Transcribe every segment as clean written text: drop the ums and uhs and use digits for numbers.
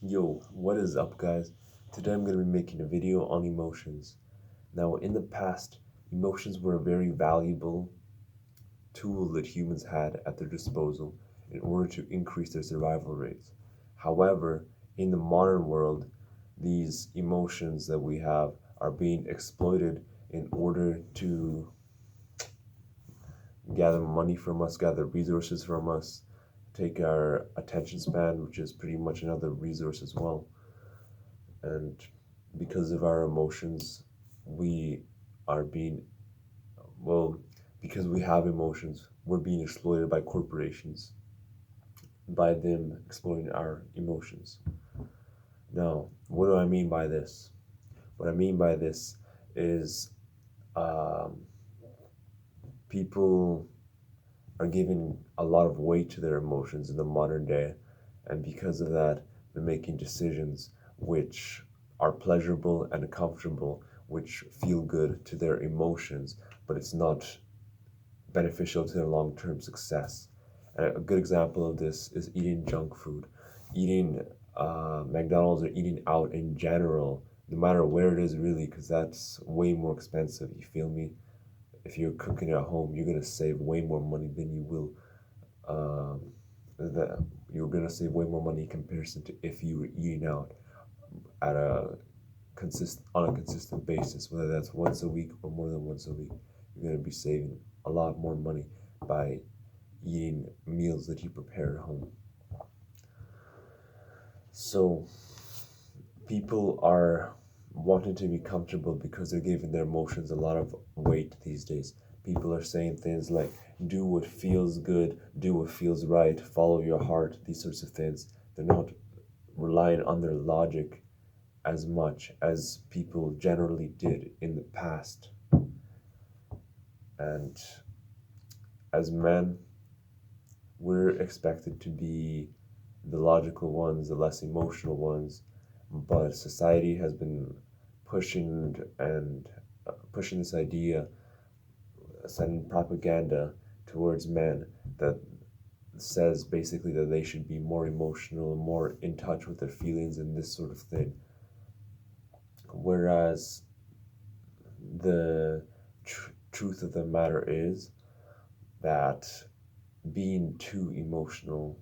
Yo, what is up, guys? Today I'm going to be making a video on emotions. Now, in the past, emotions were a very valuable tool that humans had at their disposal in order to increase their survival rates. However, in the modern world, these emotions that we have are being exploited in order to gather money from us, gather resources from us, take our attention span, which is pretty much another resource as well. And because of our emotions, we are being, well, because we have emotions, we're being exploited by corporations, by them exploiting our emotions. Now, what do I mean by this? What I mean by this is um, people are giving a lot of weight to their emotions in the modern day, and because of that, they're making decisions which are pleasurable and comfortable, which feel good to their emotions, but it's not beneficial to their long-term success. And a good example of this is eating junk food, eating McDonald's, or eating out in general, no matter where it is, really, because that's way more expensive. You feel me? If you're cooking at home, you're gonna save way more money than you will. Um, that you're gonna save way more money in comparison to if you were eating out at a on a consistent basis, whether that's once a week or more than once a week. You're gonna be saving a lot more money by eating meals that you prepare at home. So people are wanting to be comfortable because they're giving their emotions a lot of weight these days. People are saying things like, do what feels good, do what feels right, follow your heart, these sorts of things. They're not relying on their logic as much as people generally did in the past. And as men, we're expected to be the logical ones, the less emotional ones, but society has been pushing and pushing this idea, sending propaganda towards men that says basically that they should be more emotional, more in touch with their feelings, and this sort of thing. Whereas the truth of the matter is that being too emotional,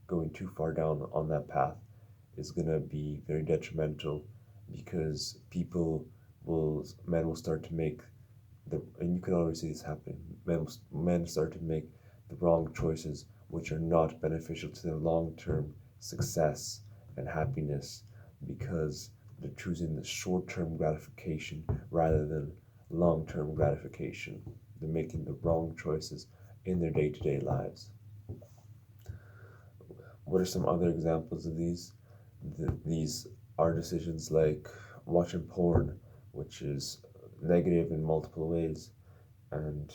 going too far down on that path, is going to be very detrimental, because men will start to make and you can already see this happening, men start to make the wrong choices, which are not beneficial to their long-term success and happiness, because they're choosing the short-term gratification rather than long-term gratification. They're making the wrong choices in their day-to-day lives. What are some other examples of these? These are decisions like watching porn, which is negative in multiple ways, and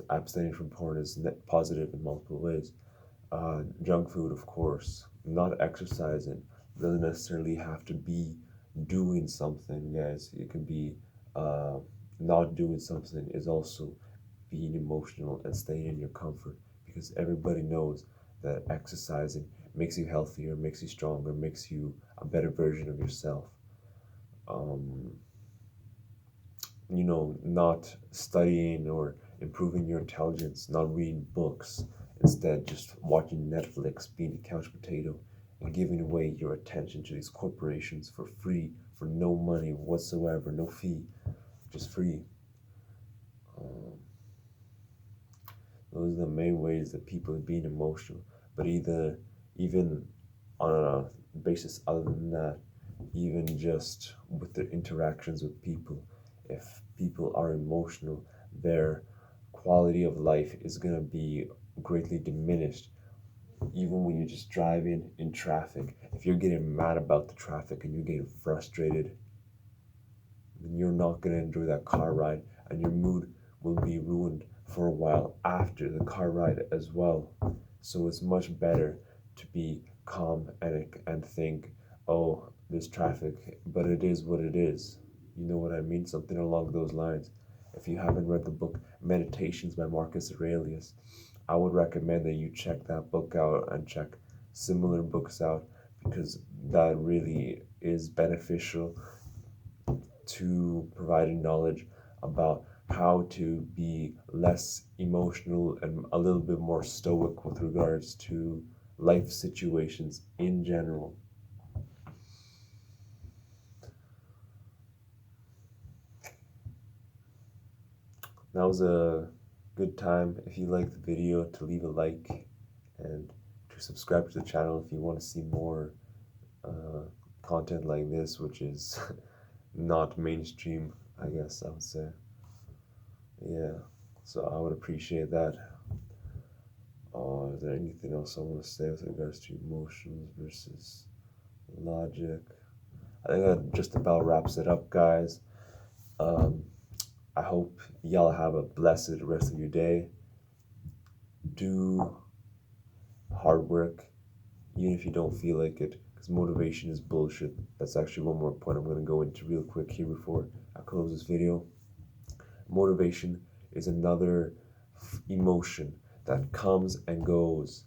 abstaining from porn is positive in multiple ways. Junk food, of course, not exercising doesn't necessarily have to be doing something, guys. It can be uh, not doing something is also being emotional and staying in your comfort, because everybody knows that exercising makes you healthier, makes you stronger, makes you a better version of yourself. Um, not studying or improving your intelligence, not reading books, instead just watching Netflix, being a couch potato, and giving away your attention to these corporations for free, for no money whatsoever, no fee, just free. Um, those are the main ways that people are being emotional. But even on a basis other than that, even just with their interactions with people, if people are emotional, their quality of life is going to be greatly diminished. Even when you're just driving in traffic, if you're getting mad about the traffic and you're getting frustrated, then you're not going to enjoy that car ride, and your mood will be ruined for a while after the car ride as well. So it's much better to be calm and think, oh, there's traffic, but it is what it is. You know what I mean? Something along those lines. If you haven't read the book Meditations by Marcus Aurelius, I would recommend that you check that book out and check similar books out because that really is beneficial to providing knowledge about how to be less emotional and a little bit more stoic with regards to life situations in general. That was a good time. If you liked the video, to leave a like and to subscribe to the channel if you want to see more uh, content like this, which is not mainstream, I guess I would say. Yeah, so I would appreciate that. Is there anything else I want to say with regards to emotions versus logic? I think that just about wraps it up, guys. Um, I hope y'all have a blessed rest of your day. Do hard work, even if you don't feel like it, because motivation is bullshit. That's actually one more point I'm going to go into real quick here before I close this video. Motivation is another emotion that comes and goes.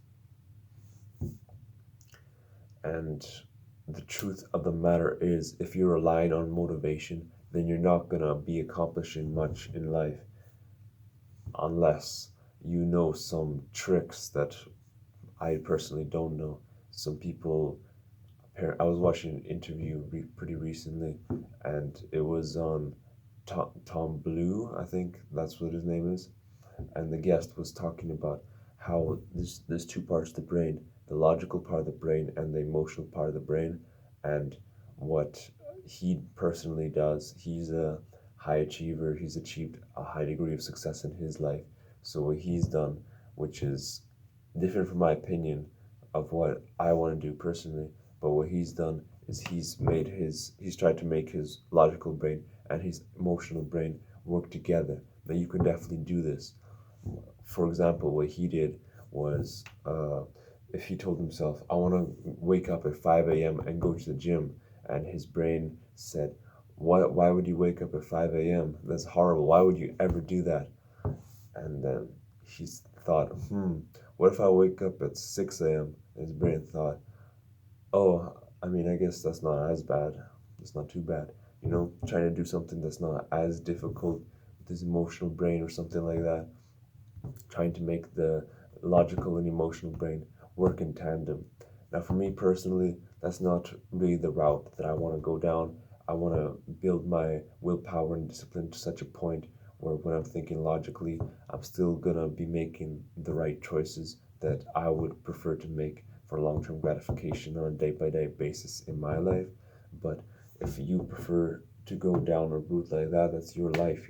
And the truth of the matter is, if you're relying on motivation, then you're not going to be accomplishing much in life unless you know some tricks that I personally don't know. Some people, I was watching an interview pretty recently, and it was on Tom Blue, I think that's what his name is, and the guest was talking about how there's two parts of the brain, the logical part of the brain and the emotional part of the brain, and what he personally does. He's a high achiever. He's achieved a high degree of success in his life. So what he's done, which is different from my opinion of what I want to do personally, but what he's done is he's tried to make his logical brain and his emotional brain work together. Now you can definitely do this. For example, what he did was, if he told himself, I want to wake up at 5 a.m. and go to the gym, and his brain said, why would you wake up at 5 a.m.? That's horrible. Why would you ever do that? And then he thought, what if I wake up at 6 a.m.? His brain thought, oh, I mean, I guess that's not as bad. It's not too bad. Trying to do something that's not as difficult with his emotional brain or something like that, trying to make the logical and emotional brain work in tandem. Now, for me personally, that's not really the route that I want to go down. I want to build my willpower and discipline to such a point where when I'm thinking logically, I'm still going to be making the right choices that I would prefer to make for long-term gratification on a day-by-day basis in my life. But if you prefer to go down a route like that, that's your life.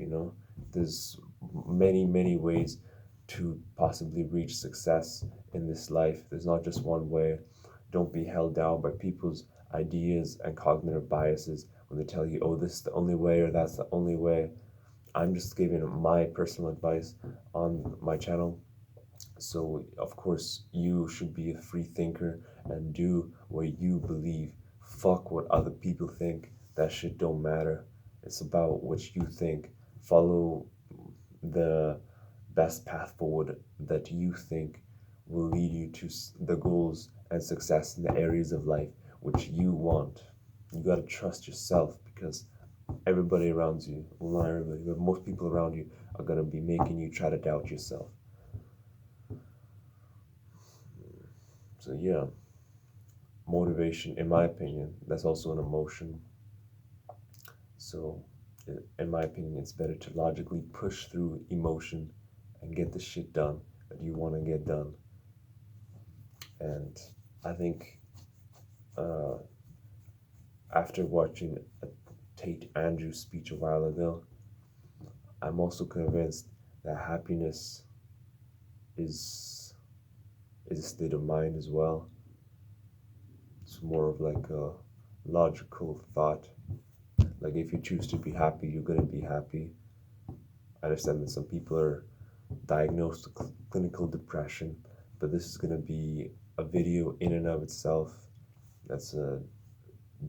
There's many ways to possibly reach success in this life. There's not just one way. Don't be held down by people's ideas and cognitive biases when they tell you, oh, this is the only way or that's the only way. I'm just giving my personal advice on my channel. So, of course, you should be a free thinker and do what you believe. Fuck what other people think. That shit don't matter. It's about what you think. Follow the best path forward that you think will lead you to the goals and success in the areas of life which you want. You got to trust yourself, because everybody around you, well, not everybody, but most people around you are going to be making you try to doubt yourself. So yeah, motivation, in my opinion, that's also an emotion. So in my opinion, it's better to logically push through emotion and get the shit done that you want to get done. And I think uh, after watching a Tate Andrews speech a while ago, I'm also convinced that happiness is a state of mind as well. It's more of like a logical thought. Like, if you choose to be happy, you're going to be happy. I understand that some people are diagnosed with clinical depression, but this is going to be a video in and of itself. That's a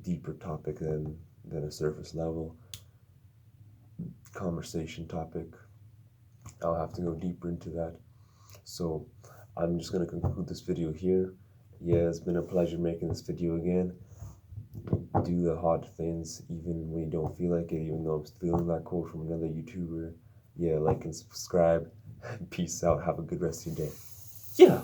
deeper topic than a surface level conversation topic. I'll have to go deeper into that. So I'm just going to conclude this video here. Yeah, it's been a pleasure making this video again. Do the hard things even when you don't feel like it, even though I'm stealing that quote from another YouTuber. Yeah, like and subscribe. Peace out. Have a good rest of your day. Yeah.